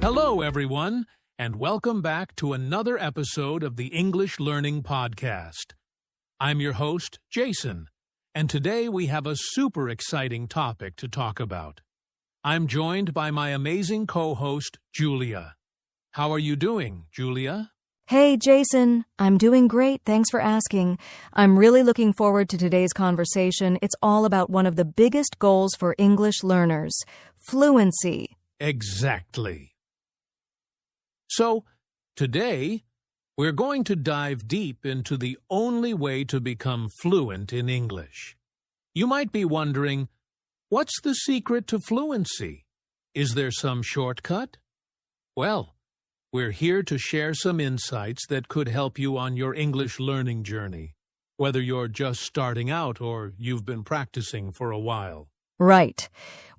Hello, everyone, and welcome back to another episode of the English Learning Podcast. I'm your host, Jason, and today we have a super exciting topic to talk about. I'm joined by my amazing co-host, Julia. How are you doing, Julia? Hey, Jason. I'm doing great. Thanks for asking. I'm really looking forward to today's conversation. It's all about one of the biggest goals for English learners, fluency. Exactly. So, today, we're going to dive deep into the only way to become fluent in English. You might be wondering, what's the secret to fluency? Is there some shortcut? Well, we're here to share some insights that could help you on your English learning journey, whether you're just starting out or you've been practicing for a while. Right.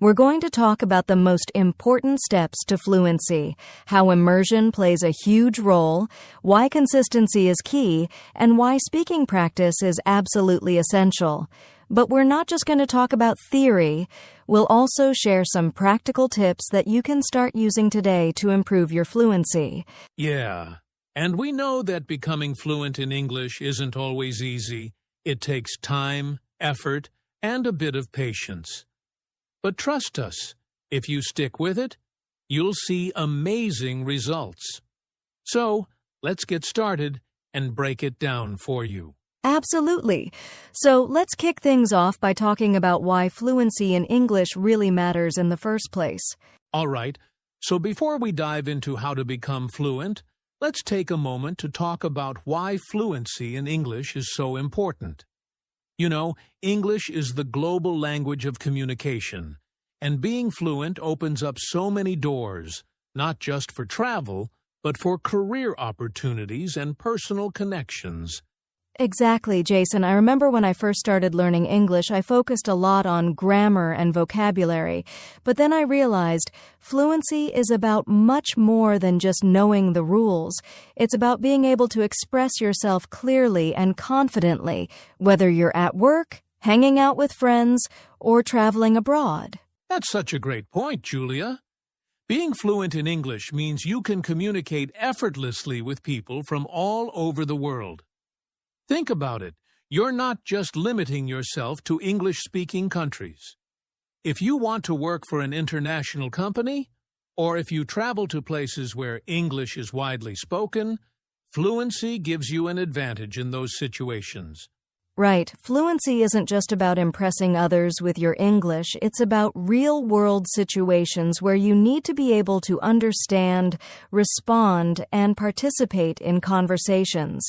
We're going to talk about the most important steps to fluency, how immersion plays a huge role, why consistency is key, and why speaking practice is absolutely essential. But we're not just going to talk about theory. We'll also share some practical tips that you can start using today to improve your fluency. Yeah, and we know that becoming fluent in English isn't always easy. It takes time, effort, and a bit of patience. But trust us, if you stick with it, you'll see amazing results. So, let's get started and break it down for you. Absolutely. So let's kick things off by talking about why fluency in English really matters in the first place. All right, so before we dive into how to become fluent, let's take a moment to talk about why fluency in English is so important. You know, English is the global language of communication, and being fluent opens up so many doors, not just for travel, but for career opportunities and personal connections. Exactly, Jason. I remember when I first started learning English, I focused a lot on grammar and vocabulary. But then I realized fluency is about much more than just knowing the rules. It's about being able to express yourself clearly and confidently, whether you're at work, hanging out with friends, or traveling abroad. That's such a great point, Julia. Being fluent in English means you can communicate effortlessly with people from all over the world. Think about it. You're not just limiting yourself to English-speaking countries. If you want to work for an international company, or if you travel to places where English is widely spoken, fluency gives you an advantage in those situations. Right. Fluency isn't just about impressing others with your English. It's about real-world situations where you need to be able to understand, respond, and participate in conversations.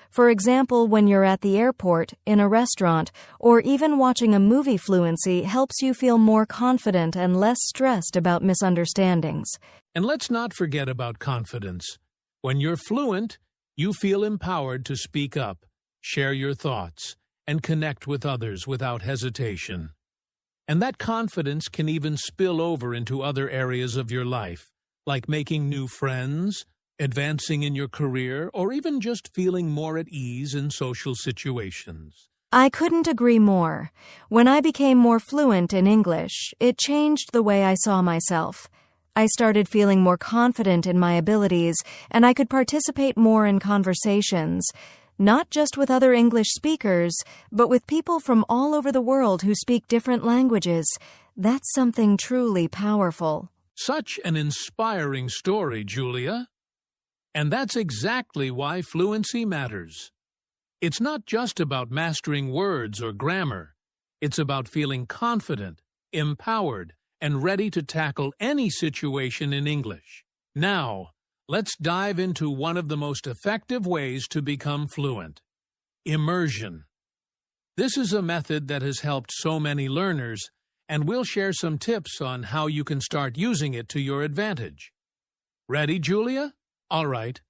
For example, when you're at the airport, in a restaurant, or even watching a movie, fluency helps you feel more confident and less stressed about misunderstandings. And let's not forget about confidence. When you're fluent, you feel empowered to speak up, share your thoughts, and connect with others without hesitation. And that confidence can even spill over into other areas of your life, like making new friends, advancing in your career, or even just feeling more at ease in social situations. I couldn't agree more. When I became more fluent in English, it changed the way I saw myself. I started feeling more confident in my abilities, and I could participate more in conversations, not just with other English speakers, but with people from all over the world who speak different languages. That's something truly powerful. Such an inspiring story, Julia. And that's exactly why fluency matters. It's not just about mastering words or grammar. It's about feeling confident, empowered, and ready to tackle any situation in English. Now, let's dive into one of the most effective ways to become fluent: immersion. This is a method that has helped so many learners, and we'll share some tips on how you can start using it to your advantage. Ready, Julia? All right.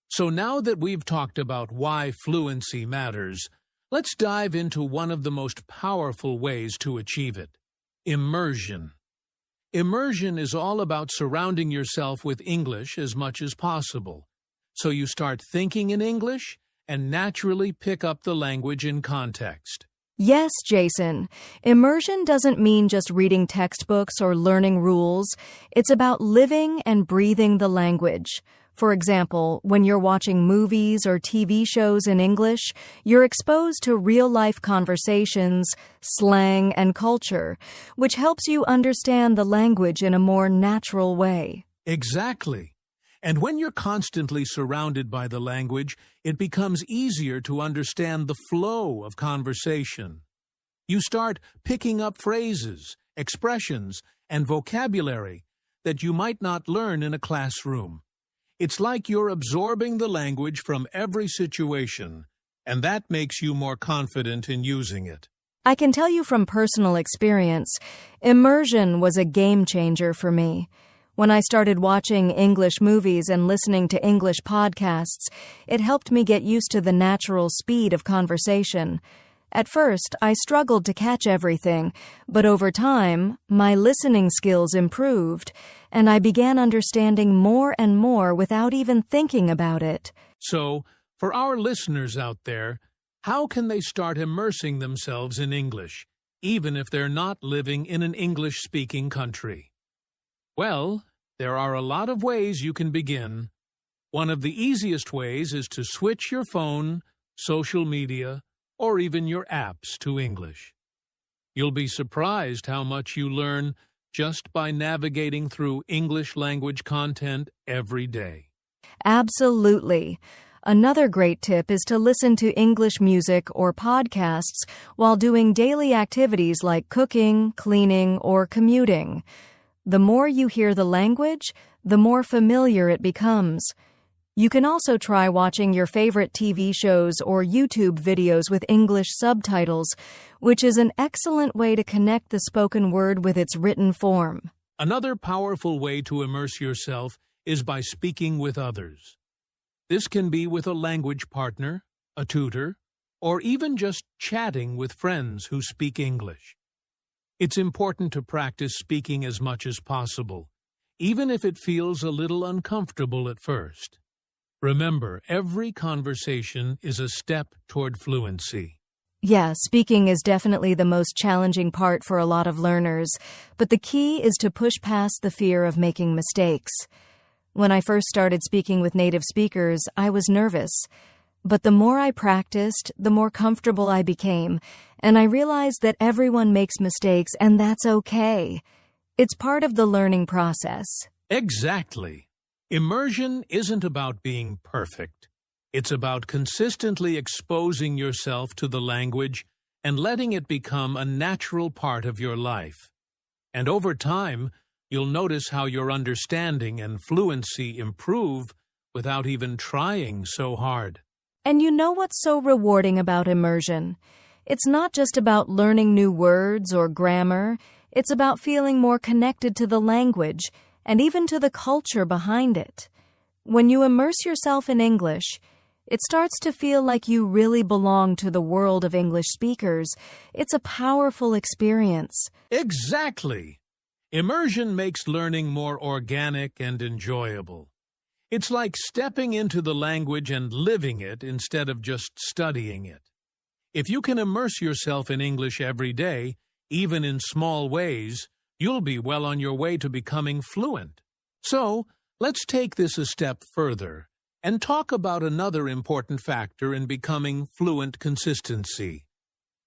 So now that we've talked about why fluency matters, let's dive into one of the most powerful ways to achieve it: immersion. Immersion is all about surrounding yourself with English as much as possible, so you start thinking in English and naturally pick up the language in context. Yes, Jason. Immersion doesn't mean just reading textbooks or learning rules. It's about living and breathing the language. For example, when you're watching movies or TV shows in English, you're exposed to real-life conversations, slang, and culture, which helps you understand the language in a more natural way. Exactly. And when you're constantly surrounded by the language, it becomes easier to understand the flow of conversation. You start picking up phrases, expressions, and vocabulary that you might not learn in a classroom. It's like you're absorbing the language from every situation, and that makes you more confident in using it. I can tell you from personal experience, immersion was a game changer for me. When I started watching English movies and listening to English podcasts, it helped me get used to the natural speed of conversation. At first, I struggled to catch everything, but over time, my listening skills improved, and I began understanding more and more without even thinking about it. So, for our listeners out there, how can they start immersing themselves in English, even if they're not living in an English-speaking country? Well, there are a lot of ways you can begin. One of the easiest ways is to switch your phone, social media, or even your apps to English. You'll be surprised how much you learn just by navigating through English language content every day. Absolutely. Another great tip is to listen to English music or podcasts while doing daily activities like cooking, cleaning, or commuting. The more you hear the language, the more familiar it becomes. You can also try watching your favorite TV shows or YouTube videos with English subtitles, which is an excellent way to connect the spoken word with its written form. Another powerful way to immerse yourself is by speaking with others. This can be with a language partner, a tutor, or even just chatting with friends who speak English. It's important to practice speaking as much as possible, even if it feels a little uncomfortable at first. Remember, every conversation is a step toward fluency. Yeah, speaking is definitely the most challenging part for a lot of learners, but the key is to push past the fear of making mistakes. When I first started speaking with native speakers, I was nervous. But the more I practiced, the more comfortable I became, and I realized that everyone makes mistakes and that's okay. It's part of the learning process. Exactly. Immersion isn't about being perfect. It's about consistently exposing yourself to the language and letting it become a natural part of your life. And over time, you'll notice how your understanding and fluency improve without even trying so hard. And you know what's so rewarding about immersion? It's not just about learning new words or grammar. It's about feeling more connected to the language and even to the culture behind it. When you immerse yourself in English, it starts to feel like you really belong to the world of English speakers. It's a powerful experience. Exactly. Immersion makes learning more organic and enjoyable. It's like stepping into the language and living it instead of just studying it. If you can immerse yourself in English every day, even in small ways, you'll be well on your way to becoming fluent. So, let's take this a step further and talk about another important factor in becoming fluent: consistency.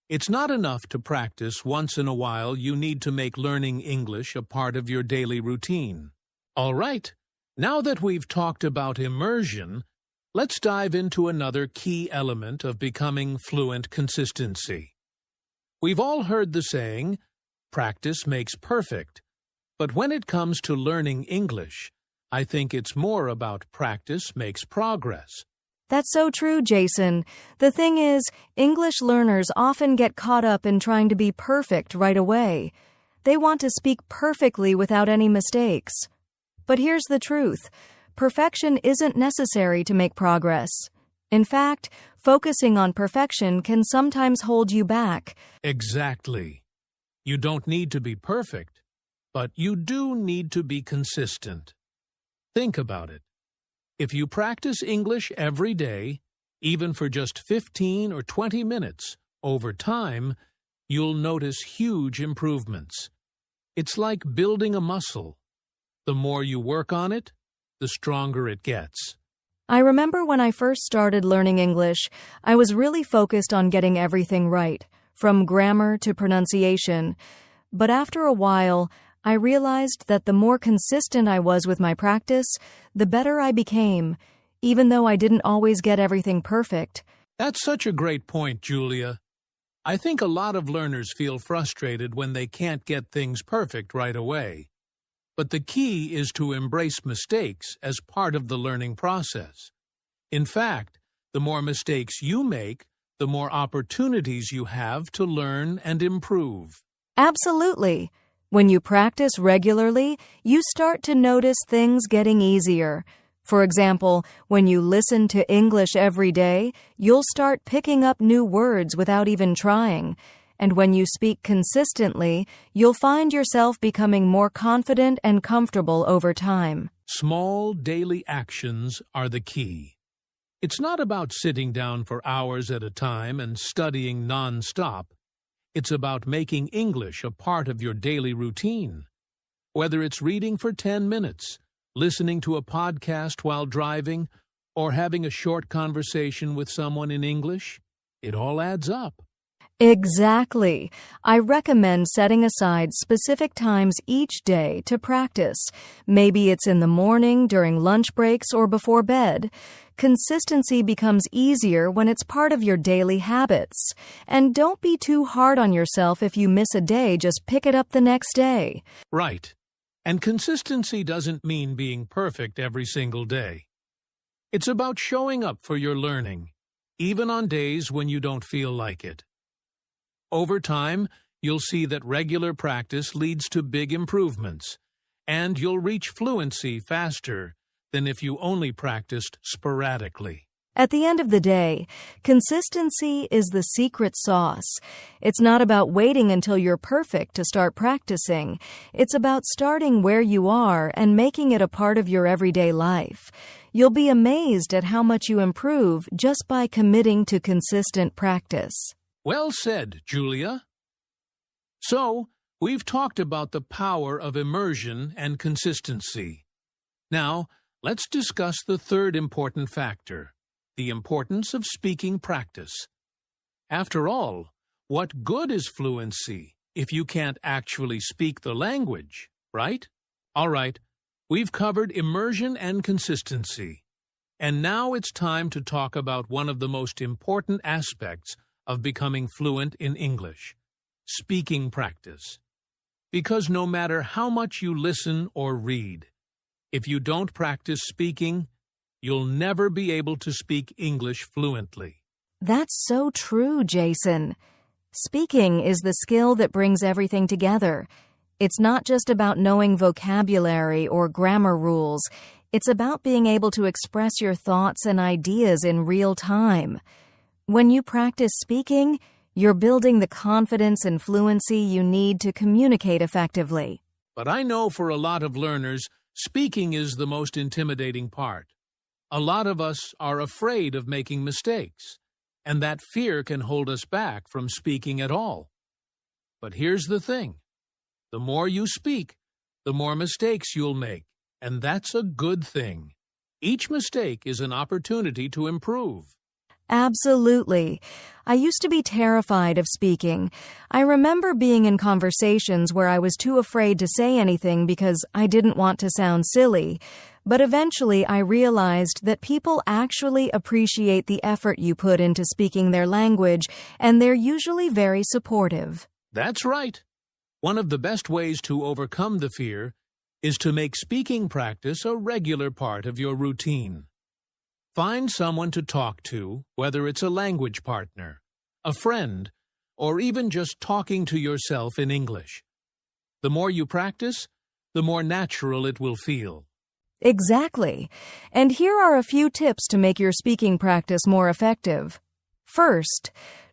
It's not enough to practice once in a while. You need to make learning English a part of your daily routine. All right. Now that we've talked about immersion, let's dive into another key element of becoming fluent: consistency. We've all heard the saying, practice makes perfect. But when it comes to learning English, I think it's more about practice makes progress. That's so true, Jason. The thing is, English learners often get caught up in trying to be perfect right away. They want to speak perfectly without any mistakes. But here's the truth. Perfection isn't necessary to make progress. In fact, focusing on perfection can sometimes hold you back. Exactly. You don't need to be perfect, but you do need to be consistent. Think about it. If you practice English every day, even for just 15 or 20 minutes, Over time, you'll notice huge improvements. It's like building a muscle. The more you work on it, the stronger it gets. I remember when I first started learning English, I was really focused on getting everything right, from grammar to pronunciation. But after a while, I realized that the more consistent I was with my practice, the better I became, even though I didn't always get everything perfect. That's such a great point, Julia. I think a lot of learners feel frustrated when they can't get things perfect right away. But the key is to embrace mistakes as part of the learning process. In fact, the more mistakes you make, the more opportunities you have to learn and improve. Absolutely. When you practice regularly, you start to notice things getting easier. For example, when you listen to English every day, you'll start picking up new words without even trying. And when you speak consistently, you'll find yourself becoming more confident and comfortable over time. Small daily actions are the key. It's not about sitting down for hours at a time and studying non-stop. It's about making English a part of your daily routine. Whether it's reading for 10 minutes, listening to a podcast while driving, or having a short conversation with someone in English, it all adds up. Exactly. I recommend setting aside specific times each day to practice. Maybe it's in the morning, during lunch breaks, or before bed. Consistency becomes easier when it's part of your daily habits. And don't be too hard on yourself if you miss a day, just pick it up the next day. Right. And consistency doesn't mean being perfect every single day. It's about showing up for your learning, even on days when you don't feel like it. Over time, you'll see that regular practice leads to big improvements, and you'll reach fluency faster than if you only practiced sporadically. At the end of the day, consistency is the secret sauce. It's not about waiting until you're perfect to start practicing. It's about starting where you are and making it a part of your everyday life. You'll be amazed at how much you improve just by committing to consistent practice. Well said, Julia. So, we've talked about the power of immersion and consistency. Now, let's discuss the third important factor, the importance of speaking practice. After all, what good is fluency if you can't actually speak the language, right? All right, we've covered immersion and consistency. And now it's time to talk about one of the most important aspects of becoming fluent in English, speaking practice. Because no matter how much you listen or read, if you don't practice speaking, you'll never be able to speak English fluently. That's so true, Jason. Speaking is the skill that brings everything together. It's not just about knowing vocabulary or grammar rules. It's about being able to express your thoughts and ideas in real time. When you practice speaking, you're building the confidence and fluency you need to communicate effectively. But I know for a lot of learners, speaking is the most intimidating part. A lot of us are afraid of making mistakes, and that fear can hold us back from speaking at all. But here's the thing. The more you speak, the more mistakes you'll make, and that's a good thing. Each mistake is an opportunity to improve. Absolutely. I used to be terrified of speaking. I remember being in conversations where I was too afraid to say anything because I didn't want to sound silly. But eventually I realized that people actually appreciate the effort you put into speaking their language, and they're usually very supportive. That's right. One of the best ways to overcome the fear is to make speaking practice a regular part of your routine. Find someone to talk to, whether it's a language partner, a friend, or even just talking to yourself in English. The more you practice, the more natural it will feel. Exactly. And here are a few tips to make your speaking practice more effective. First,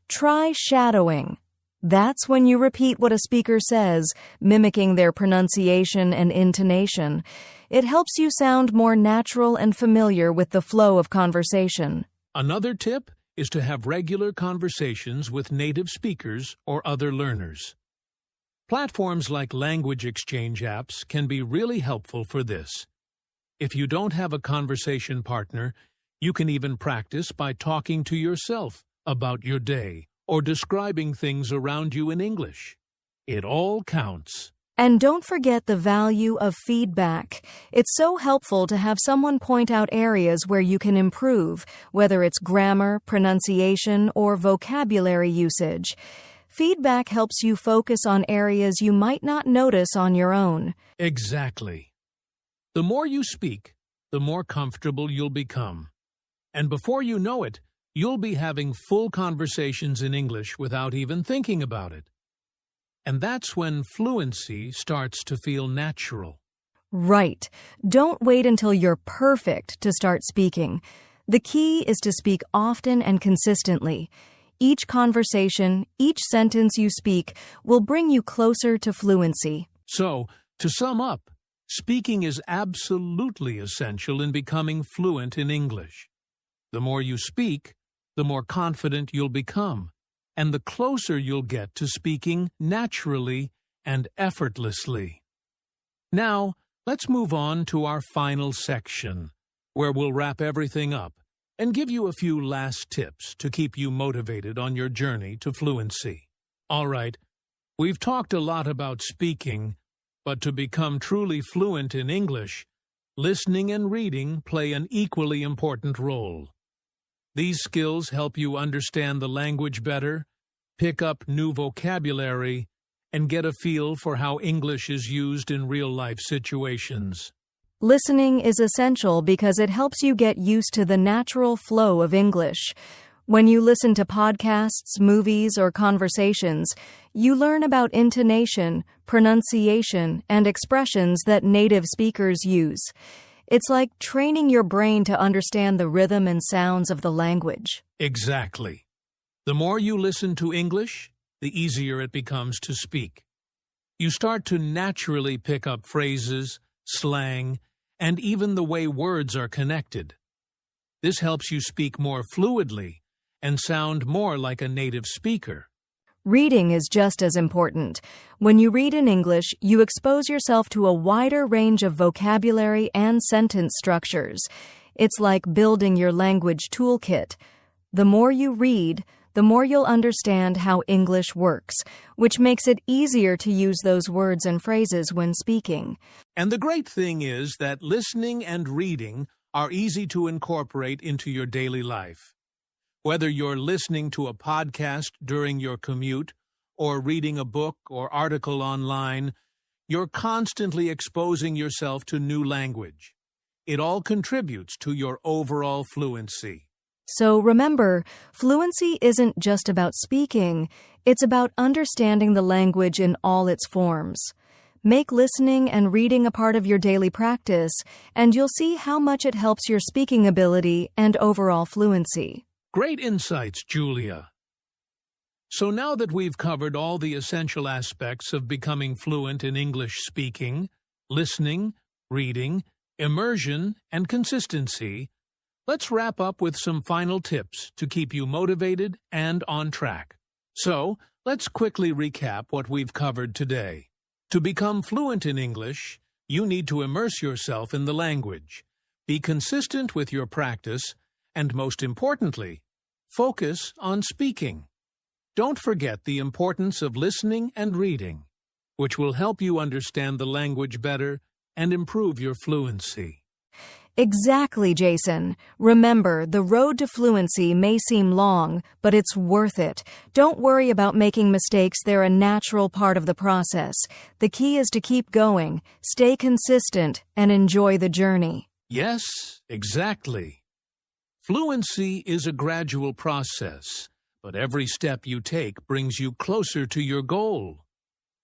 try shadowing. That's when you repeat what a speaker says, mimicking their pronunciation and intonation. It helps you sound more natural and familiar with the flow of conversation. Another tip is to have regular conversations with native speakers or other learners. Platforms like language exchange apps can be really helpful for this. If you don't have a conversation partner, you can even practice by talking to yourself about your day or describing things around you in English. It all counts. And don't forget the value of feedback. It's so helpful to have someone point out areas where you can improve, whether it's grammar, pronunciation, or vocabulary usage. Feedback helps you focus on areas you might not notice on your own. Exactly. The more you speak, the more comfortable you'll become. And before you know it, you'll be having full conversations in English without even thinking about it. And that's when fluency starts to feel natural. Right. Don't wait until you're perfect to start speaking. The key is to speak often and consistently. Each conversation, each sentence you speak will bring you closer to fluency. So, to sum up, speaking is absolutely essential in becoming fluent in English. The more you speak, the more confident you'll become, and the closer you'll get to speaking naturally and effortlessly. Now, let's move on to our final section, where we'll wrap everything up and give you a few last tips to keep you motivated on your journey to fluency. All right, we've talked a lot about speaking, but to become truly fluent in English, listening and reading play an equally important role. These skills help you understand the language better, pick up new vocabulary, and get a feel for how English is used in real-life situations. Listening is essential because it helps you get used to the natural flow of English. When you listen to podcasts, movies, or conversations, you learn about intonation, pronunciation, and expressions that native speakers use. It's like training your brain to understand the rhythm and sounds of the language. Exactly. The more you listen to English, the easier it becomes to speak. You start to naturally pick up phrases, slang, and even the way words are connected. This helps you speak more fluidly and sound more like a native speaker. Reading is just as important. When you read in English, you expose yourself to a wider range of vocabulary and sentence structures. It's like building your language toolkit. The more you read, the more you'll understand how English works, which makes it easier to use those words and phrases when speaking. And the great thing is that listening and reading are easy to incorporate into your daily life. Whether you're listening to a podcast during your commute or reading a book or article online, you're constantly exposing yourself to new language. It all contributes to your overall fluency. So remember, fluency isn't just about speaking, it's about understanding the language in all its forms. Make listening and reading a part of your daily practice, and you'll see how much it helps your speaking ability and overall fluency. Great insights, Julia. So now that we've covered all the essential aspects of becoming fluent in English speaking, listening, reading, immersion, and consistency, let's wrap up with some final tips to keep you motivated and on track. So, let's quickly recap what we've covered today. To become fluent in English, you need to immerse yourself in the language, be consistent with your practice, and most importantly, focus on speaking. Don't forget the importance of listening and reading, which will help you understand the language better and improve your fluency. Exactly, Jason. Remember, the road to fluency may seem long, but it's worth it. Don't worry about making mistakes. They're a natural part of the process. The key is to keep going, stay consistent, and enjoy the journey. Yes, exactly. Fluency is a gradual process, but every step you take brings you closer to your goal.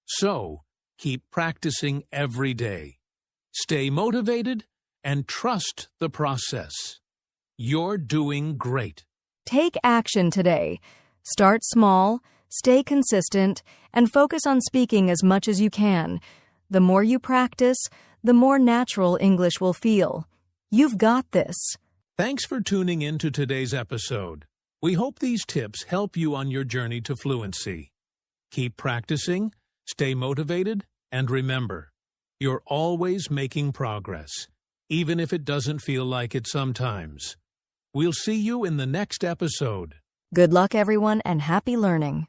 So, keep practicing every day. Stay motivated and trust the process. You're doing great. Take action today. Start small, stay consistent, and focus on speaking as much as you can. The more you practice, the more natural English will feel. You've got this. Thanks for tuning in to today's episode. We hope these tips help you on your journey to fluency. Keep practicing, stay motivated, and remember, you're always making progress, even if it doesn't feel like it sometimes. We'll see you in the next episode. Good luck, everyone, and happy learning.